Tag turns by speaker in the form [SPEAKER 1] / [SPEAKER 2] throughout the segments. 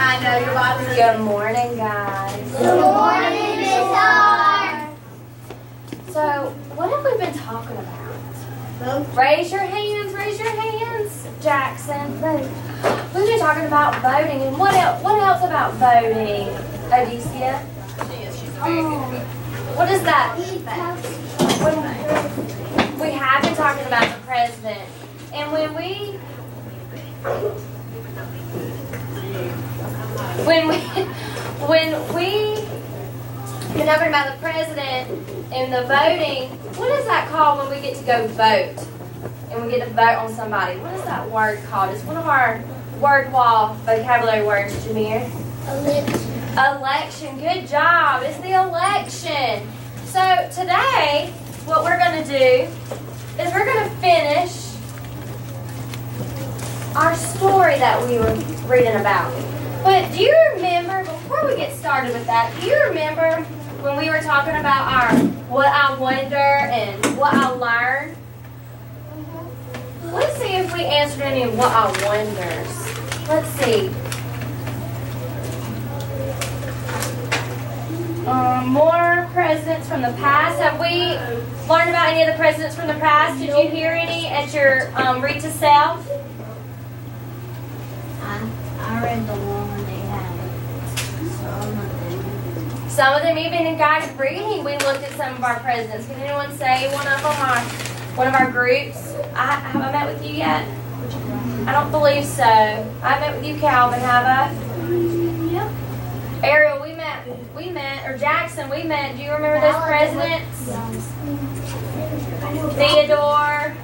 [SPEAKER 1] I know your boss is.
[SPEAKER 2] Good morning, guys.
[SPEAKER 3] Good morning, Miss R.
[SPEAKER 2] So, what have we been talking about? Raise your hands, Jackson. Vote. We've been talking about voting, and what else about voting, Odysseus? What is that? We have been talking about the president, and when we been talking about the president and the voting, what is that called when we get to go vote and we get to vote on somebody? What is that word called? It's one of our word wall vocabulary words, Jameer. Election. Good job. It's the election. So today, what we're going to do is we're going to finish our story that we were reading about. But do you remember, before we get started with that, do you remember when we were talking about our what I wonder and what I learned? Let's see if we answered any of what I wonders. Let's see. More presidents from the past. Have we learned about any of the presidents from the past? Did you hear any at your read to self?
[SPEAKER 3] I read the one they had.
[SPEAKER 2] Some of them even in guided reading, we looked at some of our presidents. Can anyone say one of them are one of our groups? Have I met with you yet? I don't believe so. I met with you, Calvin, have I?
[SPEAKER 3] Yep.
[SPEAKER 2] Ariel, we met, or Jackson, we met. Do you remember those presidents? Theodore.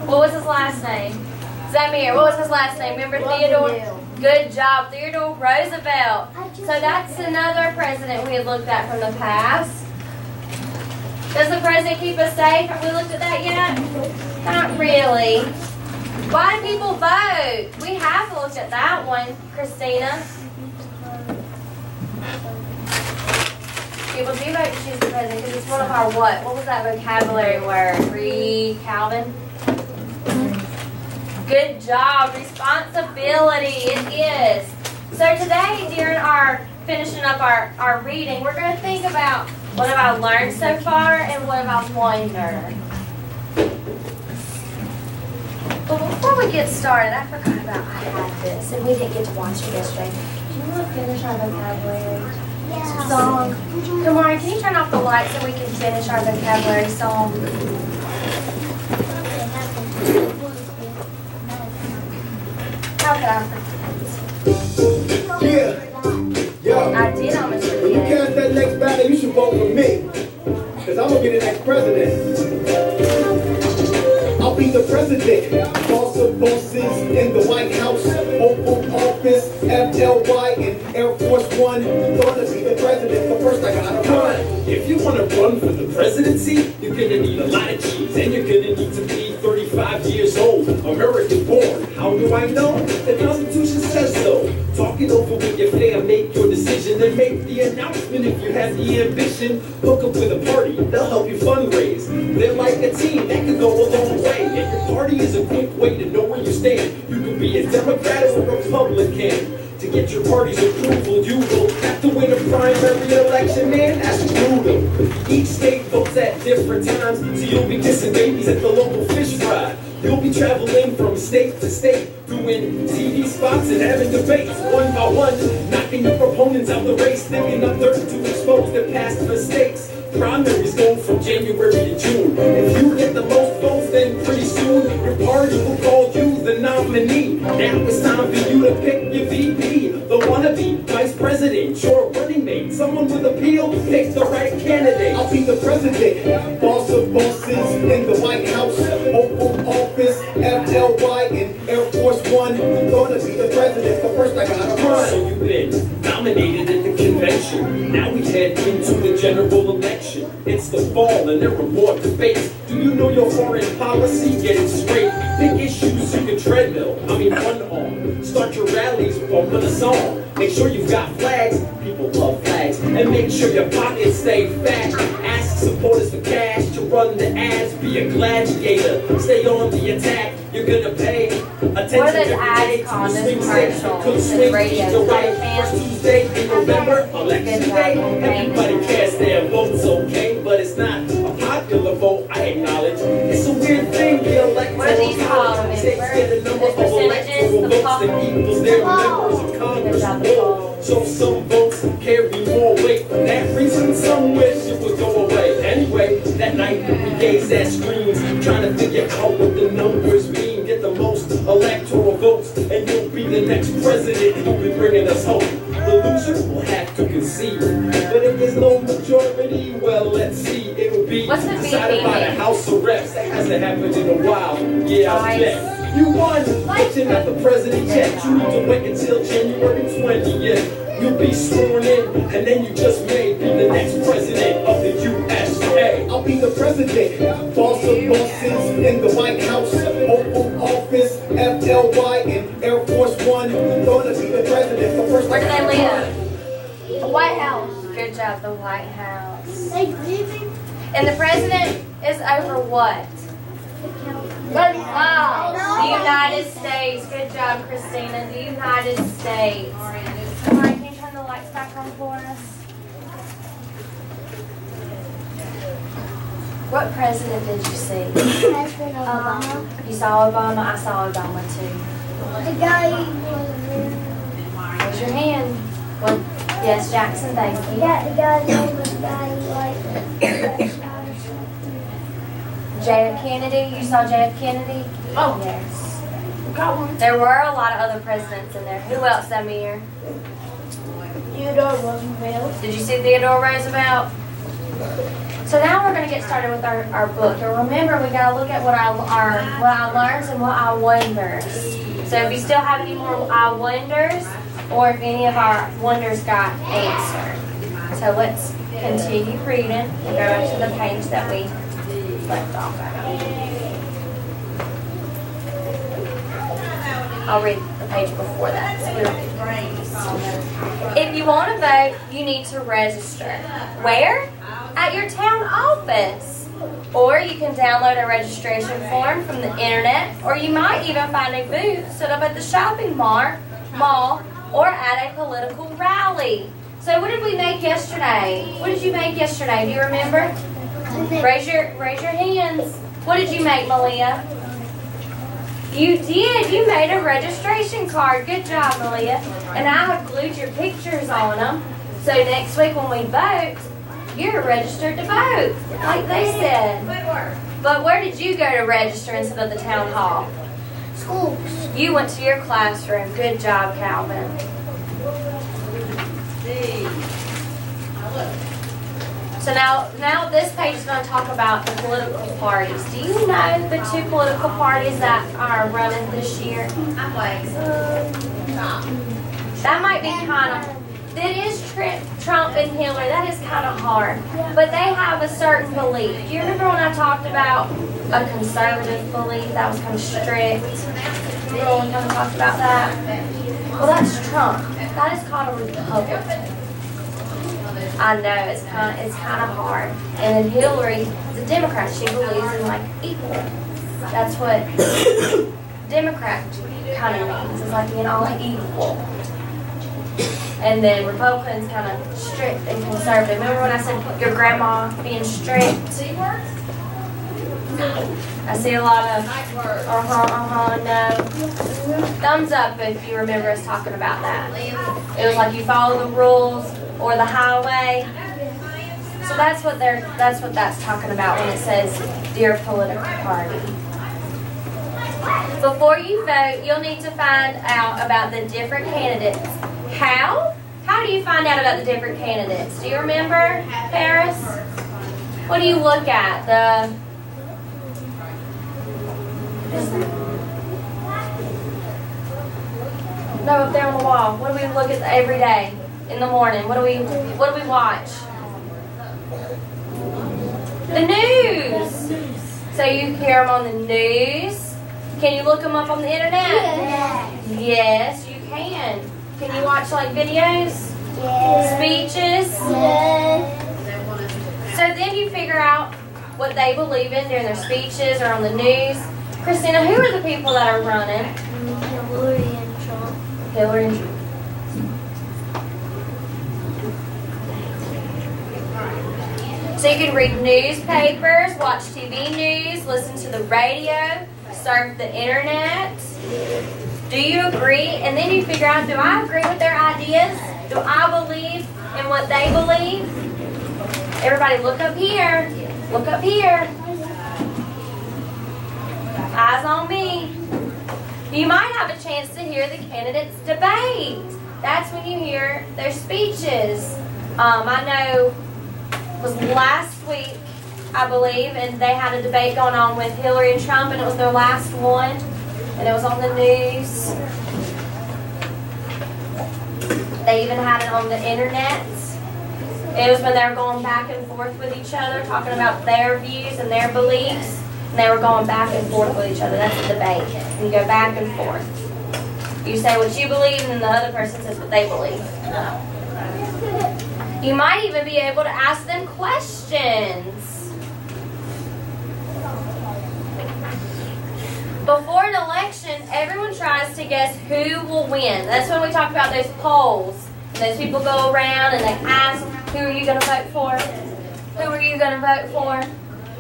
[SPEAKER 2] What was his last name? Zamir. What was his last name? Remember Theodore? Good job, Theodore Roosevelt. So that's another president we had looked at from the past. Does the president keep us safe? Have we looked at that yet? Not really. Why do people vote? We have looked at that one, Christina. People do vote to choose the president because it's one of our what? What was that vocabulary word? Read, Calvin? Good job. Responsibility. It is. So today, during our finishing up our reading, we're going to think about what have I learned so far and what have I wondered. But before we get started, I forgot about I had this and we didn't get to watch it yesterday. Do you want to finish our vocabulary song? Kamari, can you turn off the light so we can finish our vocabulary song? How could I forget?
[SPEAKER 4] Yeah. Yo.
[SPEAKER 2] I did almost
[SPEAKER 4] When you
[SPEAKER 2] forget.
[SPEAKER 4] cast that next ballot, you should vote for me. Because I'm going to be the next president. I'll be the president. Boss of bosses in the White House. Oval Office, FLY, and Air Force One. Gonna be the president, but first I gotta run.
[SPEAKER 5] If you want to run for the presidency, you're going to need a lot of cheese. And you're going to need to be 35 years old, American born. How do I know? The Constitution says so. Talk it over with your fam, make your decision, and make the announcement if you have the ambition. Hook up with a party, they'll help you fundraise. They're like a team that can go a long way. And your party is a quick way to know where you stand. You can be a Democrat or a Republican. To get your party's approval, you will have to win a primary election, man, that's brutal. Each state votes at different times, so you'll be kissing babies at the local fish fry. You'll be traveling from state to state, doing TV spots and having debates, one by one, knocking your proponents out the race, thinking up dirt to expose their past mistakes. Primaries go from January to June. If you get the most votes, then pretty soon your party will call you the nominee. Now it's time for you to pick your VP, the wannabe vice president, your running mate, someone with appeal. Pick the right candidate.
[SPEAKER 4] I'll be the president. Boss of bosses in the White House. Oval Office, FLY, and Air Force One. Gonna be the president, but first I gotta run.
[SPEAKER 5] So you've been nominated at the convention. Now we head into the general election. It's the fall and there are more debates. Do you know your foreign policy? Get it straight. Pick issues you can treadmill. Run on. Start your rallies, bumping a song. Make sure you've got flags. People love flags. And make sure your pockets stay fat. Ask supporters for cash to run the ads. Be a gladiator. Stay on the attack. You're gonna pay attention
[SPEAKER 2] What are those
[SPEAKER 5] every day
[SPEAKER 2] ads
[SPEAKER 5] to
[SPEAKER 2] called,
[SPEAKER 5] the
[SPEAKER 2] those
[SPEAKER 5] swing state.
[SPEAKER 2] commercials
[SPEAKER 5] Could
[SPEAKER 2] and
[SPEAKER 5] swing
[SPEAKER 2] radio
[SPEAKER 5] either way.
[SPEAKER 2] programs?
[SPEAKER 5] First Tuesday in November, election
[SPEAKER 2] Good job,
[SPEAKER 5] day.
[SPEAKER 2] okay.
[SPEAKER 5] Everybody cast their votes, okay, but it's not a popular vote. I acknowledge it's a weird thing. The electoral
[SPEAKER 2] What are these called,
[SPEAKER 5] college states get a number of
[SPEAKER 2] percentages,
[SPEAKER 5] electoral
[SPEAKER 2] the
[SPEAKER 5] votes that equals their members of Congress.
[SPEAKER 2] Good job, the poll.
[SPEAKER 5] So some votes carry more weight. For that reason, some wish it would go away. Anyway, that night we gazed at screens, trying to figure out what the numbers mean. Get the most electoral votes, and you'll be the next president who'll be bringing us hope. The loser will have to concede, but if there's no majority, well, let's see. It'll be
[SPEAKER 2] What's the
[SPEAKER 5] decided by the
[SPEAKER 2] VP?
[SPEAKER 5] House of Reps. That hasn't happened in a while. Yeah, I
[SPEAKER 2] Nice.
[SPEAKER 5] bet. You won, but you're not the president yet. You need to wait until January 20th. You'll be sworn in, and then you just may be the next president of the USA.
[SPEAKER 4] I'll be the president, boss of bosses in the White House, Oval Office, FLY, and Air Force One. Gonna be the president for first.
[SPEAKER 2] Where do they live?
[SPEAKER 3] The White House.
[SPEAKER 2] Good job, the White House.
[SPEAKER 3] They living
[SPEAKER 2] And the president is over what? The United States. Good job, Christina. The United States. All right, can you turn the lights back on for us? What president did you see?
[SPEAKER 3] President Obama.
[SPEAKER 2] You saw Obama? I saw Obama too.
[SPEAKER 3] The guy was
[SPEAKER 2] Raise your hand. Well, yes, Jackson, thank you.
[SPEAKER 3] yeah, the guy's name was the guy who like
[SPEAKER 2] J.F. Kennedy. You saw J.F. Kennedy?
[SPEAKER 3] Oh.
[SPEAKER 2] Yes.
[SPEAKER 3] got one.
[SPEAKER 2] There were a lot of other presidents in there. Who else, Samir?
[SPEAKER 3] Theodore Roosevelt.
[SPEAKER 2] Did you see Theodore Roosevelt? So now we're going to get started with our book. And remember, we got to look at what I learns and what I wonders. So if you still have any more I wonders, or if any of our wonders got answered. So let's continue reading and go back to the page that we left off at. I'll read the page before that. So we don't- If you want to vote, you need to register. Where? At your town office. Or you can download a registration form from the internet, or you might even find a booth set up at the shopping mall, or at a political rally. So what did we make yesterday? What did you make yesterday? Do you remember? Raise your hands. What did you make, Malia? You did. You made a registration card. Good job, Malia. And I have glued your pictures on them. So next week when we vote, you're registered to vote, like they said. But where did you go to register instead of the town hall?
[SPEAKER 3] Schools.
[SPEAKER 2] You went to your classroom. Good job, Calvin. So now this page is going to talk about the political parties. Do you know the two political parties that are running this year? That might be kind of, that is Trump and Hillary. That is kind of hard. But they have a certain belief. Do you remember when I talked about a conservative belief that was kind of strict? Remember when we kind of talked about that? Well, that's Trump. That is called a Republican. I know it's kind of hard. And then Hillary, the Democrat, she believes in like equal. That's what Democrat kind of means. It's like being all equal. And then Republicans kind of strict and conservative. Remember when I said your grandma being strict? I see a lot of no. Thumbs up if you remember us talking about that. It was like you follow the rules or the highway. So that's what that's talking about when it says dear political party. Before you vote, you'll need to find out about the different candidates. How? How do you find out about the different candidates? Do you remember, Paris? What do you look at? No, up there on the wall. What do we look at every day in the morning? What do we watch? The news. So you hear them on the news. Can you look them up on the internet? Yes, you can. Can you watch like videos? Speeches? So then you figure out what they believe in during their speeches or on the news. Christina, who are the people that are running?
[SPEAKER 3] Hillary and Trump.
[SPEAKER 2] Hillary and Trump. So you can read newspapers, watch TV news, listen to the radio, surf the internet. Do you agree? And then you figure out, do I agree with their ideas? Do I believe in what they believe? Everybody look up here. Look up here. Eyes on me. You might have a chance to hear the candidates debate. That's when you hear their speeches. I know it was last week, I believe, and they had a debate going on with Hillary and Trump, and it was their last one, and it was on the news. They even had it on the internet. It was when they were going back and forth with each other, talking about their views and their beliefs, and they were going back and forth with each other. That's a debate. And you go back and forth. You say what you believe, and the other person says what they believe. You might even be able to ask them questions. Before an election, everyone tries to guess who will win. That's when we talk about those polls. And those people go around and they ask, who are you going to vote for? Who are you going to vote for?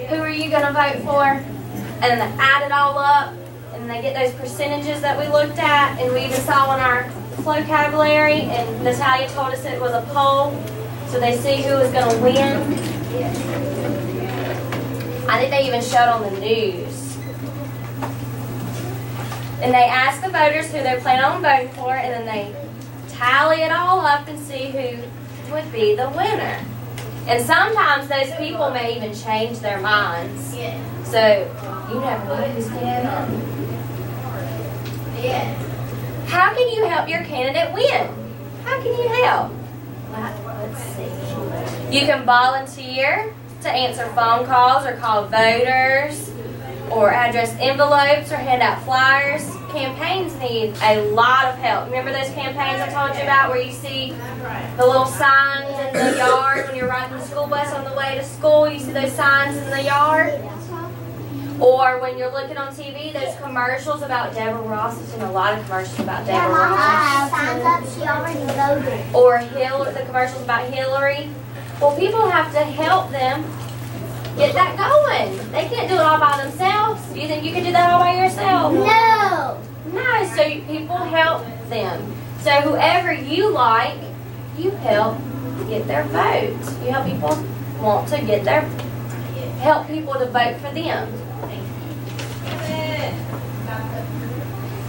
[SPEAKER 2] Who are you going to vote for? And then they add it all up. And they get those percentages that we looked at. And we even saw in our vocabulary. And Natalia told us it was a poll. So they see who is going to win. I think they even showed on the news. And they ask the voters who they're planning on voting for, and then they tally it all up and see who would be the winner. And sometimes those people may even change their minds. So you never know who's going to win. How can you help your candidate win? How can you help? Let's see. You can volunteer to answer phone calls or call voters or address envelopes or hand out flyers. Campaigns need a lot of help. Remember those campaigns I told you about where you see the little signs in the yard when you're riding the school bus on the way to school? You see those signs in the yard? Or when you're looking on TV, those commercials about Deborah Ross. There's been a lot of commercials about Deborah Ross.
[SPEAKER 3] Signed up, she already voted.
[SPEAKER 2] Or the commercials about Hillary. Well, people have to help them get that going. They can't do it all by themselves. Do you think you can do that all by yourself?
[SPEAKER 3] No.
[SPEAKER 2] No, so people help them. So whoever you like, you help get their vote. You help people want to get help people to vote for them.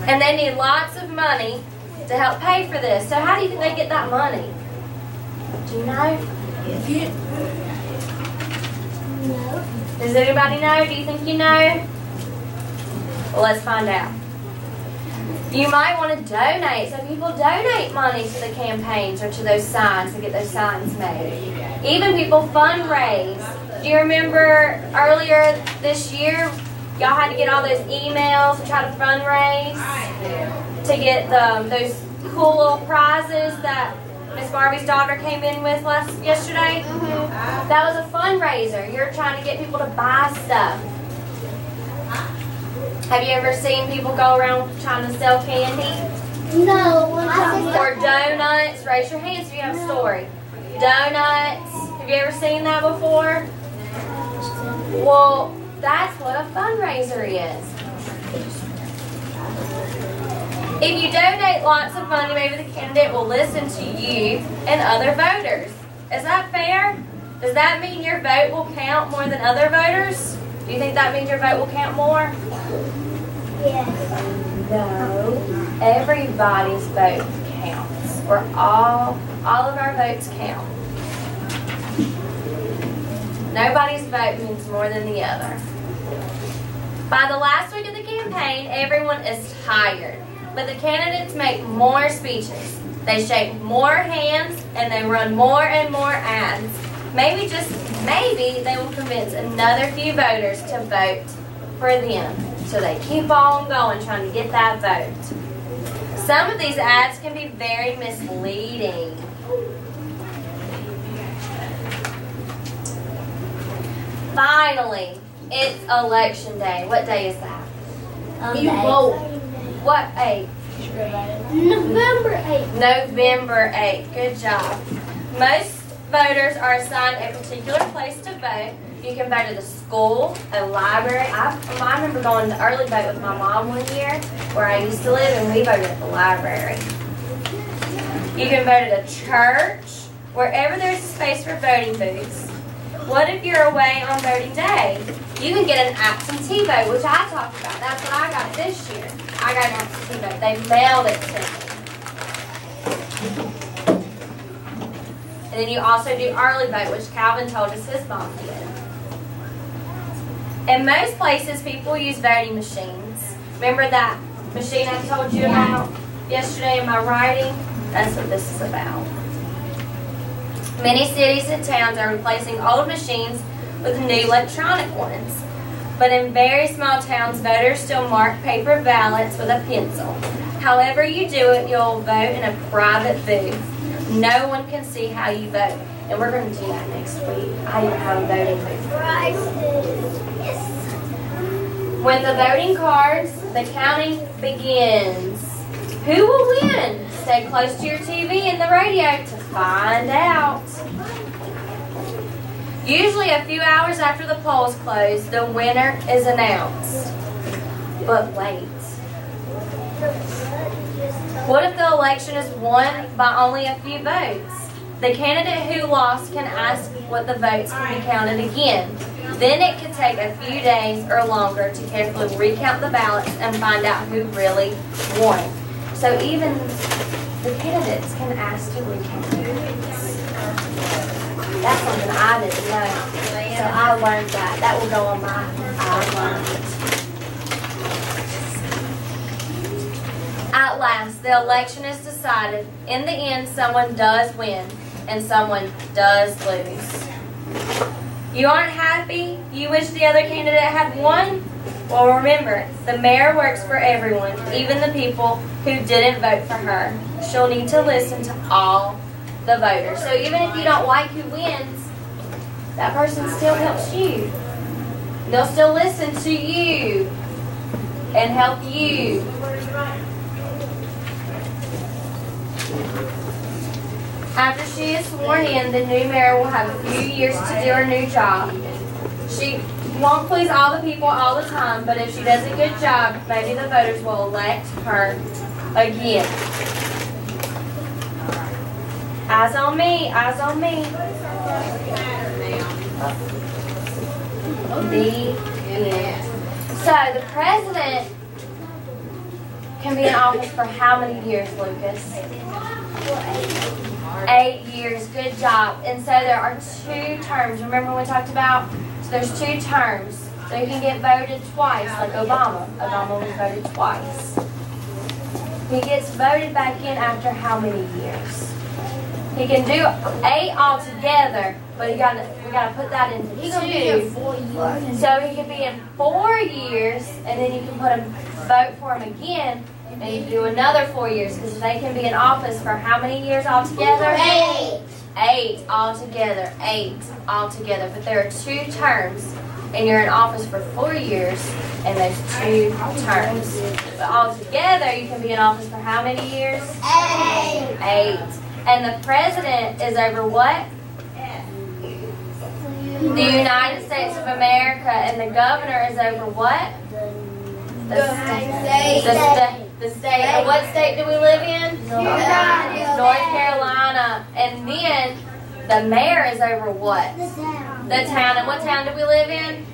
[SPEAKER 2] And they need lots of money to help pay for this. So how do you think they get that money? Do you know?
[SPEAKER 3] No.
[SPEAKER 2] Does anybody know? Do you think you know? Well, let's find out. You might want to donate. So people donate money to the campaigns or to those signs to get those signs made. Even people fundraise. Do you remember earlier this year, y'all had to get all those emails to try to fundraise to get those cool little prizes that Miss Barbie's daughter came in with yesterday? That was a fundraiser. You're trying to get people to buy stuff. Have you ever seen people go around trying to sell candy?
[SPEAKER 3] No.
[SPEAKER 2] Or donuts? Raise your hands if you have a story. Donuts. Have you ever seen that before? Well, that's what a fundraiser is. If you donate lots of money, maybe the candidate will listen to you and other voters. Is that fair? Does that mean your vote will count more than other voters? Do you think that means your vote will count more?
[SPEAKER 3] Yes.
[SPEAKER 2] No. Everybody's vote counts. All of our votes count. Nobody's vote means more than the other. By the last week of the campaign, everyone is tired. But the candidates make more speeches. They shake more hands and they run more and more ads. Maybe, just maybe, they will convince another few voters to vote for them. So they keep on going trying to get that vote. Some of these ads can be very misleading. Finally, it's election day. What day is that?
[SPEAKER 3] You vote.
[SPEAKER 2] What 8?
[SPEAKER 3] November 8th.
[SPEAKER 2] November 8th. Good job. Most voters are assigned a particular place to vote. You can vote at a school, a library. I remember going to early vote with my mom one year where I used to live, and we voted at the library. You can vote at a church, wherever there's a space for voting booths. What if you're away on voting day? You can get an absentee vote, which I talked about. That's what I got this year. I got an absentee vote. They mailed it to me. And then you also do early vote, which Calvin told us his mom did. In most places, people use voting machines. Remember that machine I told you about yesterday in my writing? That's what this is about. Many cities and towns are replacing old machines with new electronic ones. But in very small towns, voters still mark paper ballots with a pencil. However you do it, you'll vote in a private booth. No one can see how you vote. And we're going to do that next week. I have a voting booth. When the voting cards, the counting begins. Who will win? Stay close to your TV and the radio to find out. Usually a few hours after the polls close, the winner is announced. But wait. What if the election is won by only a few votes? The candidate who lost can ask what the votes can be counted again. Then it could take a few days or longer to carefully recount the ballots and find out who really won. So even the candidates can ask to recount the votes. That's something I didn't know. So I learned that. That will go on my I learned it. At last, the election is decided. In the end, someone does win and someone does lose. You aren't happy? You wish the other candidate had won? Well, remember, the mayor works for everyone, even the people who didn't vote for her. She'll need to listen to all the voters. So even if you don't like who wins, that person still helps you. They'll still listen to you and help you. After she is sworn in, the new mayor will have a few years to do her new job. She won't please all the people all the time, but if she does a good job, maybe the voters will elect her again. Eyes on me, eyes on me. The end. So the president can be in office for how many years, Lucas? 8 years. Good job. And so there are 2 terms. Remember when we talked about? So there's 2 terms. So you can get voted twice, like Obama. Obama was voted twice. He gets voted back in after how many years? He can do 8 altogether, but we gotta put that into 2.
[SPEAKER 3] He's gonna be here 4 years.
[SPEAKER 2] So he could be in 4 years, and then you can put a vote for him again. And you do another 4 years, because they can be in office for how many years altogether?
[SPEAKER 3] 8.
[SPEAKER 2] 8 altogether. 8 altogether. But there are 2 terms, and you're in office for 4 years, and there's 2 terms. But altogether, you can be in office for how many years?
[SPEAKER 3] 8.
[SPEAKER 2] 8. And the president is over what? The United States of America, and the governor is over what? The state. And what state do we live in? North Carolina. And then the mayor is over what? The town. And what town do we live in?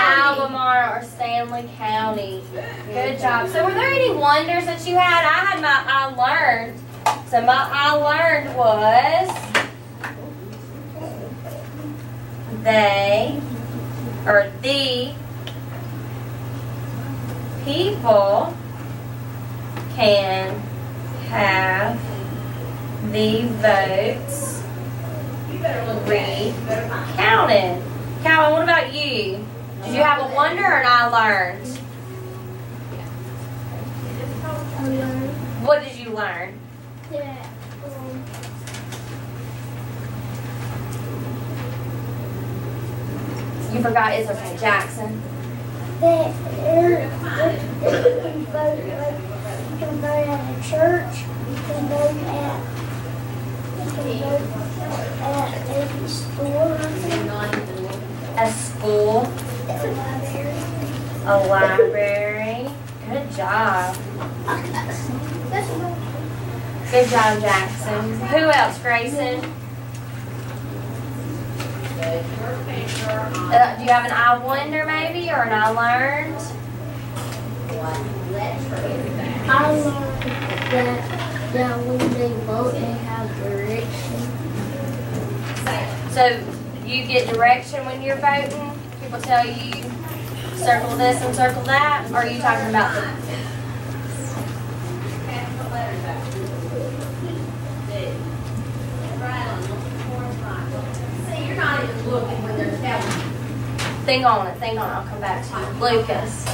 [SPEAKER 2] Albemarle or Stanley County. Good job. So were there any wonders that you had? I had my I learned. So my I learned was the people can have the votes recounted. Calvin, what about you? Did you have a wonder or an I learned? What did you learn? You forgot. It's okay, Jackson.
[SPEAKER 3] that you can vote, like, you can vote at a church, you can vote at a store,
[SPEAKER 2] A school,
[SPEAKER 3] it's a library.
[SPEAKER 2] a library. Good job. Good job, Jackson. Who else, Grayson? Do you have an I wonder maybe, or an I learned?
[SPEAKER 3] I learned that when they vote, they have direction.
[SPEAKER 2] So you get direction when you're voting? People tell you circle this and circle that? Or are you talking about the... Think on it, I'll come back to you. Lucas.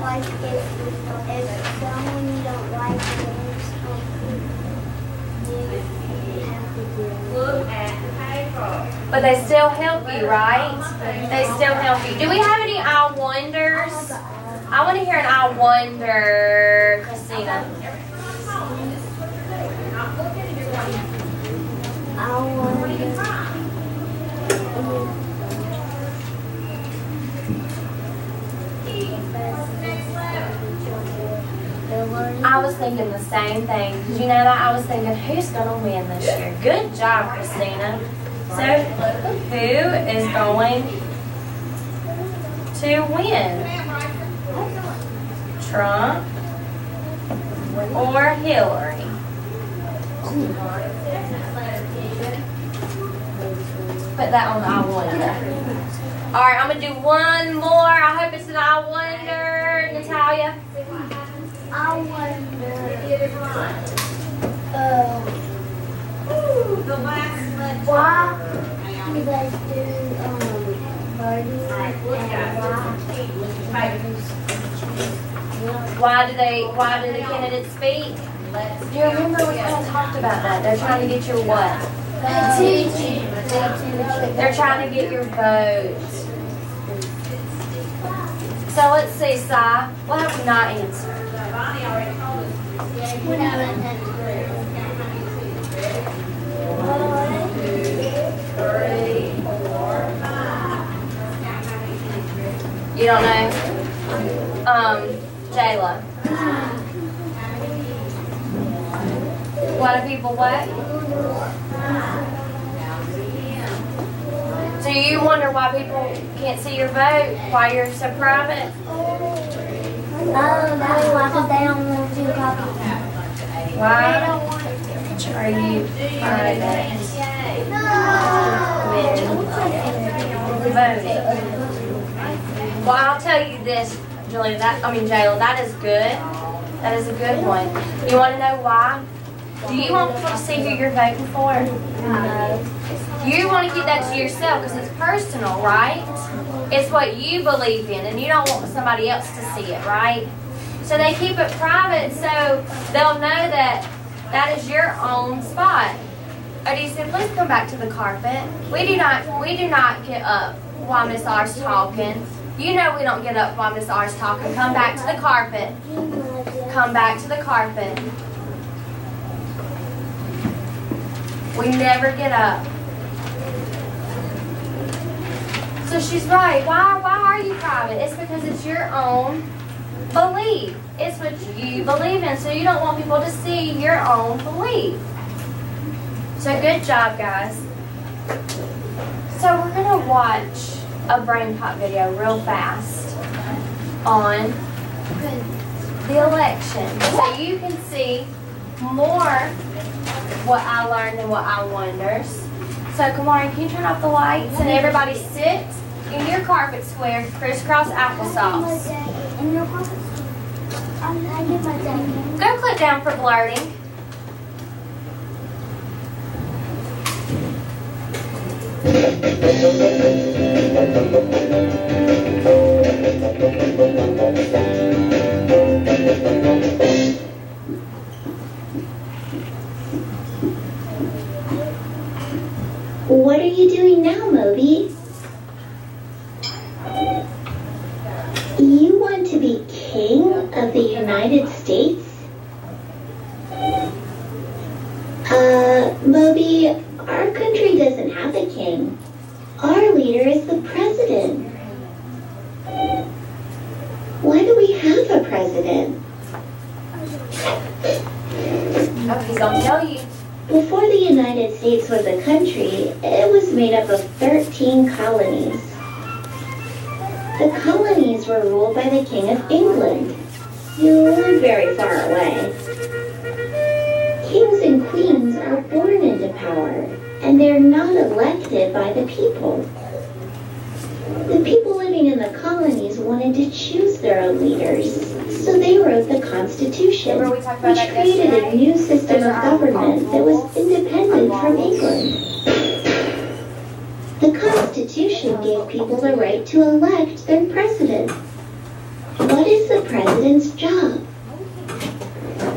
[SPEAKER 3] Like if someone you don't like is you have to do.
[SPEAKER 2] But they still help you, right? They still help you. Do we have any I wonders? I want to hear an I wonder, Christina. I was thinking the same thing. Did you know that? I was thinking, who's going to win this year? Good job, Christina. So, who is going to win? Trump or Hillary? Put that on the I wonder. All right, I'm going to do one more. I hope it's an I wonder, Natalia.
[SPEAKER 3] I wonder why you guys do voting and
[SPEAKER 2] Why do the candidates speak? Do you remember we kind of talked about that? They're trying to get your what? They're trying to get your vote. So let's see, Sai. What have we not answered? You don't know? Jayla. What do people what? Do you wonder why people can't see your vote? Why you're so private?
[SPEAKER 3] that's why, because they don't want to copy.
[SPEAKER 2] Why are you private? Voting. Well, I'll tell you this, Julia. Jayla. That is good. That is a good one. You want to know why? Do you want people to see who you're voting for? No. You want to keep that to yourself because it's personal, right? It's what you believe in, and you don't want somebody else to see it, right? So they keep it private so they'll know that that is your own spot. Odie said, please come back to the carpet. We do not get up while Miss R's talking. You know we don't get up while Miss R's talking. Come back to the carpet. Come back to the carpet. We never get up. So she's right. Why are you private? It's because it's your own belief. It's what you believe in. So you don't want people to see your own belief. So good job, guys. So we're going to watch a brain pop video real fast on the election. So you can see more what I learned and what I wonders. So Kamari, can you turn off the lights and everybody sit in your carpet square, crisscross applesauce.
[SPEAKER 3] In your carpet square? I give my dad.
[SPEAKER 2] Go click down for blurting.
[SPEAKER 3] What are
[SPEAKER 1] you doing now, Moby? You want to be king of the United States? Moby, our country doesn't have a king. Our leader is the president. Why do we have a president?
[SPEAKER 2] Oh, he's gonna tell you.
[SPEAKER 1] Before the United States was a country, it was made up of 13 colonies. The colonies were ruled by the King of England. You live very far away. Kings and queens are born into power, and they're not elected by the people. The people living in the colonies wanted to choose their own leaders, so they wrote the Constitution,
[SPEAKER 2] Remember we talked about
[SPEAKER 1] which
[SPEAKER 2] that
[SPEAKER 1] created a
[SPEAKER 2] yesterday?
[SPEAKER 1] new system
[SPEAKER 2] Those
[SPEAKER 1] of
[SPEAKER 2] are our
[SPEAKER 1] government that was
[SPEAKER 2] laws.
[SPEAKER 1] independent
[SPEAKER 2] Our
[SPEAKER 1] from
[SPEAKER 2] laws.
[SPEAKER 1] England. The Constitution gave people the right to elect their president. What is the president's job?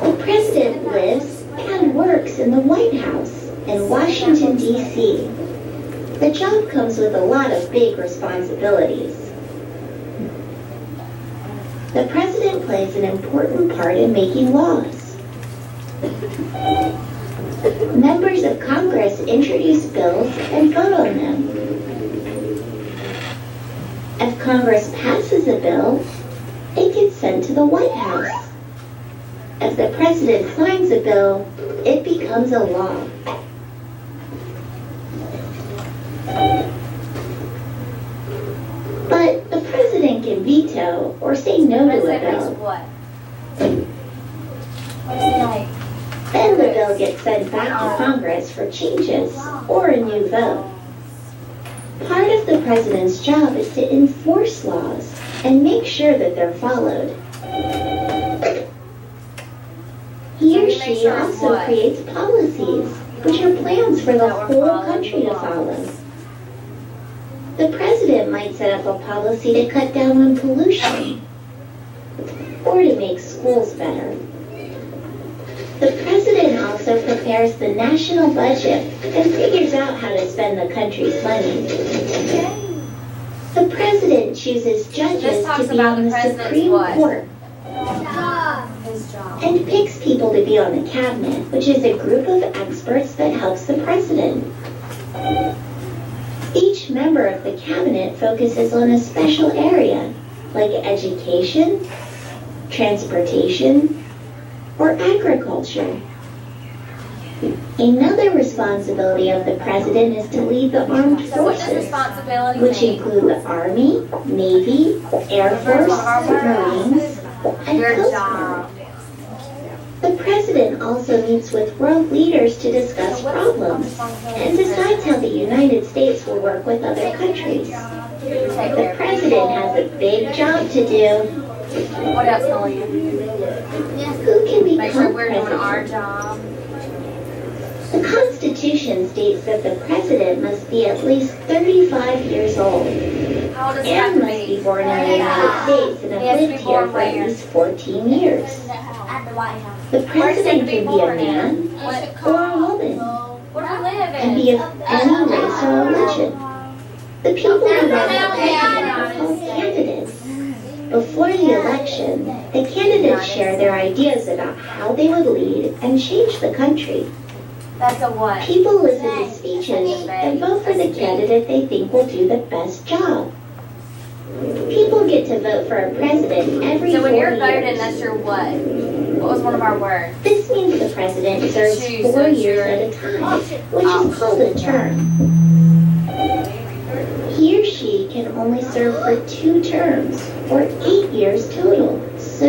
[SPEAKER 1] The president lives and works in the White House in Washington, D.C. The job comes with a lot of big responsibilities. The president plays an important part in making laws. Members of Congress introduce bills and vote on them. If Congress passes a bill, it gets sent to the White House. If the president signs a bill, it becomes a law. But the president can veto or say no to a
[SPEAKER 2] President makes
[SPEAKER 1] bill.
[SPEAKER 2] what? What does he make?
[SPEAKER 1] Then the bill gets sent back to Congress for changes or a new vote. Part of the president's job is to enforce laws and make sure that they're followed. He or she also creates policies, which are plans for the whole country to follow. The president might set up a policy to cut down on pollution or to make schools better. The president also prepares the national budget and figures out how to spend the country's money. The president chooses judges to be on the Supreme Court
[SPEAKER 2] His job.
[SPEAKER 1] and picks people to be on the cabinet, which is a group of experts that helps the president. Each member of the cabinet focuses on a special area, like education, transportation, or agriculture. Another responsibility of the president is to lead the armed
[SPEAKER 2] So what does
[SPEAKER 1] forces,
[SPEAKER 2] responsibility
[SPEAKER 1] which
[SPEAKER 2] mean?
[SPEAKER 1] include the Army, Navy, Air Force, Marines, and
[SPEAKER 2] Your
[SPEAKER 1] Coast Guard.
[SPEAKER 2] job.
[SPEAKER 1] The president also meets with world leaders to discuss problems and decides how the United States will work with other countries.
[SPEAKER 2] Take
[SPEAKER 1] The
[SPEAKER 2] care.
[SPEAKER 1] president has a big job to do.
[SPEAKER 2] What else, Malia?
[SPEAKER 1] Who can
[SPEAKER 2] Make sure
[SPEAKER 1] become
[SPEAKER 2] we're doing our
[SPEAKER 1] president?
[SPEAKER 2] job.
[SPEAKER 1] The Constitution states that the president must be at least 35 years old
[SPEAKER 2] How old does he have
[SPEAKER 1] and
[SPEAKER 2] to
[SPEAKER 1] must be
[SPEAKER 2] be?
[SPEAKER 1] born in the United States and
[SPEAKER 2] He
[SPEAKER 1] have
[SPEAKER 2] has to
[SPEAKER 1] lived
[SPEAKER 2] be
[SPEAKER 1] here
[SPEAKER 2] born
[SPEAKER 1] for at
[SPEAKER 2] where?
[SPEAKER 1] least 14 years.
[SPEAKER 3] At the White House.
[SPEAKER 1] The
[SPEAKER 2] Where's he
[SPEAKER 1] president
[SPEAKER 2] to be
[SPEAKER 1] can be a
[SPEAKER 2] born in?
[SPEAKER 1] man or a woman
[SPEAKER 2] What do we live
[SPEAKER 1] and be
[SPEAKER 2] in?
[SPEAKER 1] of any race or religion. The people who run the president are called candidates. Before the election, the candidates share their ideas about how they would lead and change the country.
[SPEAKER 2] That's a what?
[SPEAKER 1] People listen to speeches and vote for the candidate they think will do the best job. People get to vote for a president every
[SPEAKER 2] So
[SPEAKER 1] 4
[SPEAKER 2] when you're
[SPEAKER 1] years.
[SPEAKER 2] voting, that's your what? What was one of our words?
[SPEAKER 1] This means the president serves
[SPEAKER 2] Choose,
[SPEAKER 1] 4
[SPEAKER 2] so it's
[SPEAKER 1] years
[SPEAKER 2] your
[SPEAKER 1] at a time, which is called a term. He or she can only serve for 2 terms, or 8 years total. So